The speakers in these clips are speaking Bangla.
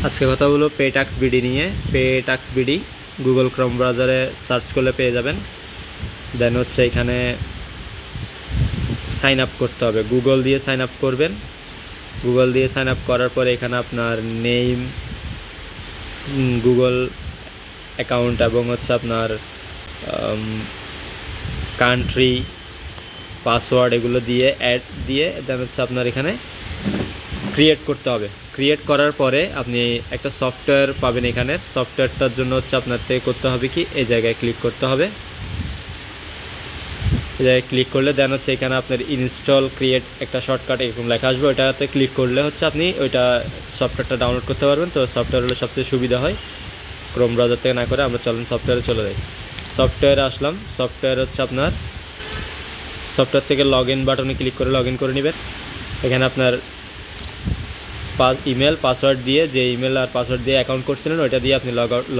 আজকে কথা হলো পেটাক্স বিডি নিয়ে। পেটাক্স বিডি গুগল ক্রোম ব্রাউজারে সার্চ করলে পেয়ে যাবেন। দেন হচ্ছে এখানে সাইন আপ করতে হবে, গুগল দিয়ে সাইন আপ করবেন। গুগল দিয়ে সাইন আপ করার পরে এখানে আপনার নেম, গুগল অ্যাকাউন্ট এবং হচ্ছে আপনার কান্ট্রি, পাসওয়ার্ড এগুলো দিয়ে অ্যাড দিয়ে দেন হচ্ছে আপনার এখানে ক্রিয়েট করতে হবে। ক্রিয়েট করার পরে আপনি একটা সফটওয়্যার পাবেন। এখানে সফটওয়্যারটার জন্য হচ্ছে আপনার থেকে করতে হবে কি, এই জায়গায় ক্লিক করতে হবে। এই জায়গায় ক্লিক করলে দেন হচ্ছে এখানে আপনার ইনস্টল ক্রিয়েট একটা শর্টকাট এরকম লেখা আসবে, ওইটাতে ক্লিক করলে হচ্ছে আপনি ওইটা সফটওয়্যারটা ডাউনলোড করতে পারবেন। তো সফটওয়্যার হলে সবচেয়ে সুবিধা হয়, ক্রোম ব্রাউজার থেকে না করে আমরা চলেন সফটওয়্যারে চলে যাই। সফটওয়্যারে আসলাম। সফটওয়্যার হচ্ছে আপনার সফটওয়্যার থেকে লগ ইন বাটনে ক্লিক করে লগ ইন করে নেবেন। এখানে আপনার ইমেল পাসওয়ার্ড দিয়ে, যে ইমেল আর পাসওয়ার্ড দিয়ে অ্যাকাউন্ট করছিলেন ওইটা দিয়ে আপনি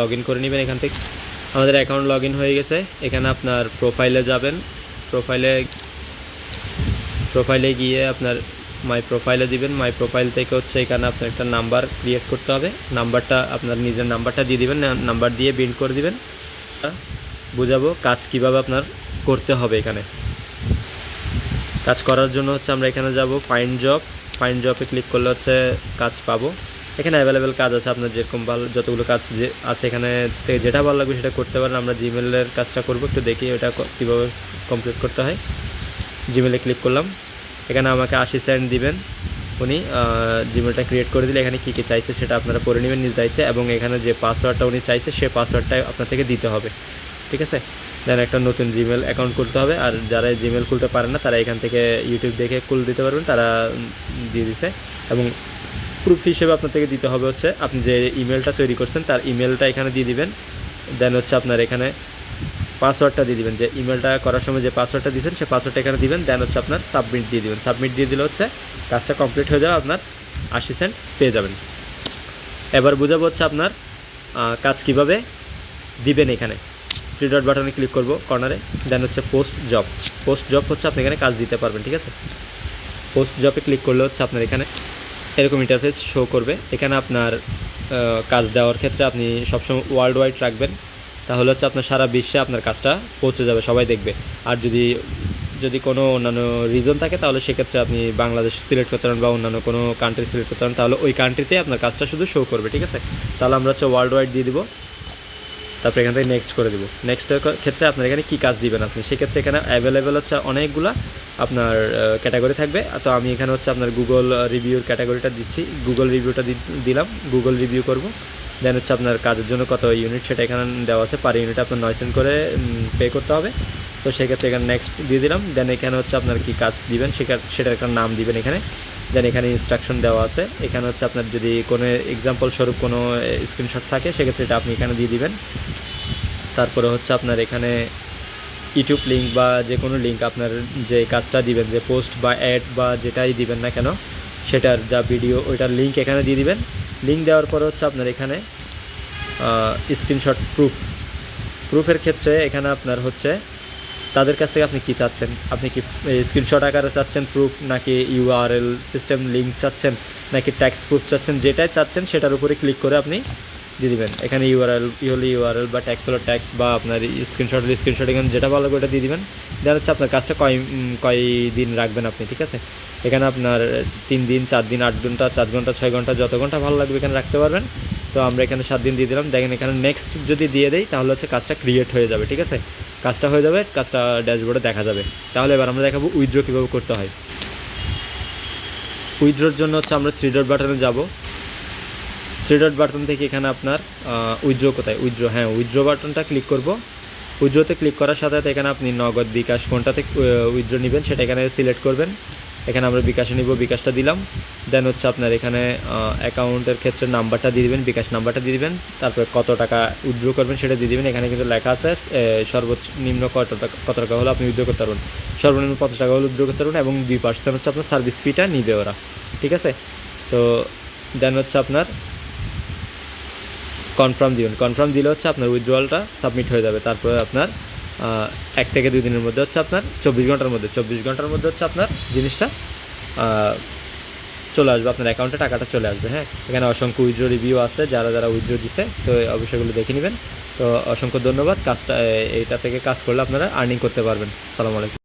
লগ ইন করে নেবেন। এখান থেকে আমাদের অ্যাকাউন্ট লগ ইন হয়ে গেছে। এখানে আপনার প্রোফাইলে যাবেন। প্রোফাইলে গিয়ে আপনার মাই প্রোফাইলে দিবেন। মাই প্রোফাইল থেকে হচ্ছে এখানে আপনার একটা নাম্বার ক্রিয়েট করতে হবে। নাম্বারটা আপনার নিজের নাম্বারটা দিয়ে দিবেন, নাম্বার দিয়ে বিল্ড করে দিবেন। বুঝাবো কাজ কিভাবে আপনার করতে হবে। এখানে কাজ করার জন্য হচ্ছে আমরা এখানে যাব ফাইন্ড জব। ফাইন্ড জবে ক্লিক করলে হচ্ছে কাজ পাবো। এখানে অ্যাভেলেবেল কাজ আছে, আপনার যেরকম ভালো যতগুলো কাজ যে আছে এখানে থেকে যেটা ভালো লাগবে সেটা করতে পারেন। আমরা জিমেলের কাজটা করবো, একটু দেখি ওটা কীভাবে কমপ্লিট করতে হয়। জিমেলে ক্লিক করলাম। এখানে আমাকে 80 সেন্ট দিবেন উনি। জিমেলটা ক্রিয়েট করে দিলে এখানে কী কী চাইছে সেটা আপনারা করে নেবেন নিজ দায়িত্বে, এবং এখানে যে পাসওয়ার্ডটা উনি চাইছে সেই পাসওয়ার্ডটাই আপনার থেকে দিতে হবে, ঠিক আছে। দেন একটা নতুন জিমেল অ্যাকাউন্ট করতে হবে। আর যারা জিমেল খুলতে পারেন না তারা এখান থেকে ইউটিউব দেখে খুলে দিতে পারবেন, তারা দিয়ে দিছে। এবং প্রুফ হিসেবে আপনার থেকে দিতে হবে হচ্ছে আপনি যে ইমেলটা তৈরি করছেন তার ইমেলটা এখানে দিয়ে দিবেন। দেন হচ্ছে আপনার এখানে পাসওয়ার্ডটা দিয়ে দিবেন, যে ইমেলটা করার সময় যে পাসওয়ার্ডটা দিয়েছেন সেই পাসওয়ার্ডটা এখানে দিবেন। দেন হচ্ছে আপনার সাবমিট দিয়ে দিবেন। সাবমিট দিয়ে দিলে হচ্ছে কাজটা কমপ্লিট হয়ে যাবে, আপনার 80 সেন্ট পেয়ে যাবেন। এবার বোঝাবো হচ্ছে আপনার কাজ কিভাবে দিবেন। এখানে 3 ডট বাটনে ক্লিক করব কর্নারে। দেন হচ্ছে পোস্ট জব। পোস্ট জব হচ্ছে আপনি এখানে কাজ দিতে পারবেন, ঠিক আছে। পোস্ট জবে ক্লিক করলে হচ্ছে আপনার এখানে এরকম ইন্টারফেস শো করবে। এখানে আপনার কাজ দেওয়ার ক্ষেত্রে আপনি সবসময় ওয়ার্ল্ড ওয়াইড রাখবেন, তাহলে হচ্ছে আপনার সারা বিশ্বে আপনার কাজটা পৌঁছে যাবে, সবাই দেখবে। আর যদি কোনো অন্যান্য রিজন থাকে তাহলে সেক্ষেত্রে আপনি বাংলাদেশ সিলেক্ট করতে পারেন বা অন্যান্য কোনো কান্ট্রি সিলেক্ট করতে পারেন, তাহলে ওই কান্ট্রিতে আপনার কাজটা শুধু শো করবে, ঠিক আছে। তাহলে আমরা হচ্ছে ওয়ার্ল্ড ওয়াইড দিয়ে দিব। তারপরে এখান থেকে নেক্সট করে দিব। নেক্সটের ক্ষেত্রে আপনার এখানে কী কাজ দিবেন আপনি, সেক্ষেত্রে এখানে অ্যাভেলেবেল হচ্ছে অনেকগুলো আপনার ক্যাটাগরি থাকবে। তো আমি এখানে হচ্ছে আপনার গুগল রিভিউর ক্যাটাগরিটা দিচ্ছি। গুগল রিভিউটা দিলাম, গুগল রিভিউ করব। দেন হচ্ছে আপনার কাজের জন্য কত ইউনিট সেটা এখানে দেওয়া আছে, পার ইউনিট আপনার 9 সেন্ট করে পে করতে হবে। তো সেক্ষেত্রে এখানে নেক্সট দিয়ে দিলাম। দেন এখানে হচ্ছে আপনার কী কাজ দিবেন সেটার একটা নাম দিবেন এখানে। দেন এখানে ইনস্ট্রাকশন দেওয়া আছে। এখানে হচ্ছে আপনার যদি কোনো এক্সাম্পল স্বরূপ কোনো স্ক্রিনশট থাকে সেক্ষেত্রে এটা আপনি এখানে দিয়ে দিবেন। তারপরে হচ্ছে আপনার এখানে ইউটিউব লিঙ্ক বা যে কোনো লিঙ্ক আপনার যে কাজটা দিবেন, যে পোস্ট বা অ্যাড বা যেটাই দিবেন না কেন সেটার যা ভিডিও ওইটার লিঙ্ক এখানে দিয়ে দিবেন। লিঙ্ক দেওয়ার পরে হচ্ছে আপনার এখানে স্ক্রিনশট প্রুফের ক্ষেত্রে এখানে আপনার হচ্ছে তাদের কাছ থেকে আপনি কী চাচ্ছেন, আপনি কি স্ক্রিনশট আকারে চাচ্ছেন প্রুফ, নাকি ইউআরএল সিস্টেম লিঙ্ক চাচ্ছেন, নাকি ট্যাক্স প্রুফ চাচ্ছেন, যেটাই চাচ্ছেন সেটার উপরে ক্লিক করে আপনি দিয়ে দেবেন। এখানে ইউআরএল বা ট্যাক্স হলো ট্যাক্স, বা আপনার স্ক্রিনশট এখানে যেটা ভালো করে ওটা দিয়ে দেবেন। দেওয়া হচ্ছে আপনার কাজটা কয় দিন রাখবেন আপনি, ঠিক আছে। এখানে আপনার 3 দিন, 4 দিন, 8 ঘন্টা, 4 ঘন্টা, 6 ঘন্টা, যত ঘন্টা ভালো লাগবে এখানে রাখতে পারবেন। তো আমরা এখানে 7 দিন দিয়ে দিলাম। দেখেন এখানে নেক্সট যদি দিয়ে দেই তাহলে হচ্ছে কাজটা ক্রিয়েট হয়ে যাবে, ঠিক আছে। কাজটা হয়ে যাবে, কাজটা ড্যাশবোর্ডে দেখা যাবে। তাহলে এবার আমরা দেখাবো উইথড্র কীভাবে করতে হয়। উইথড্রোর জন্য হচ্ছে আমরা 3 ডট বাটনে যাব। 3 ডট বাটন থেকে এখানে আপনার উইথড্র কোথায়, উইথড্র বাটনটা ক্লিক করব। উইথড্রোতে ক্লিক করার সাথে সাথে এখানে আপনি নগদ, বিকাশ কোনটাতে উইথড্র নেবেন সেটা এখানে সিলেক্ট করবেন। এখানে আমরা বিকাশে নিব, বিকাশটা দিলাম। দেন হচ্ছে আপনার এখানে অ্যাকাউন্টের ক্ষেত্রে নাম্বারটা দিয়ে দেবেন, বিকাশ নাম্বারটা দিয়ে দেবেন। তারপরে কত টাকা উইথড্র করবেন সেটা দিয়ে দেবেন। এখানে কিন্তু লেখা আছে সর্বনিম্ন কত টাকা হলে আপনি উইথড্র করতে পারবেন। সর্বনিম্ন 50 টাকা হলে উইথড্র করতে পারবেন, এবং 2% হচ্ছে আপনার সার্ভিস ফিটা নিবে ওরা, ঠিক আছে। তো দেন হচ্ছে আপনার কনফার্ম দিবেন। কনফার্ম দিলে হচ্ছে আপনার উইথড্রয়ালটা সাবমিট হয়ে যাবে। তারপরে আপনার 1 থেকে 2 দিনের মধ্যে হচ্ছে আপনার 24 ঘন্টার মধ্যে হচ্ছে আপনার জিনিসটা চলে আসবে, আপনার অ্যাকাউন্টে টাকাটা চলে আসবে। হ্যাঁ, এখানে অসংখ্য উইথড্র রিভিউ আছে, যারা উইথড্র দিছে, তো অবশ্যই এগুলো দেখে নেবেন। তো অসংখ্য ধন্যবাদ। কাজটা এইটা থেকে কাজ করলে আপনারা আর্নিং করতে পারবেন। আসসালামু আলাইকুম।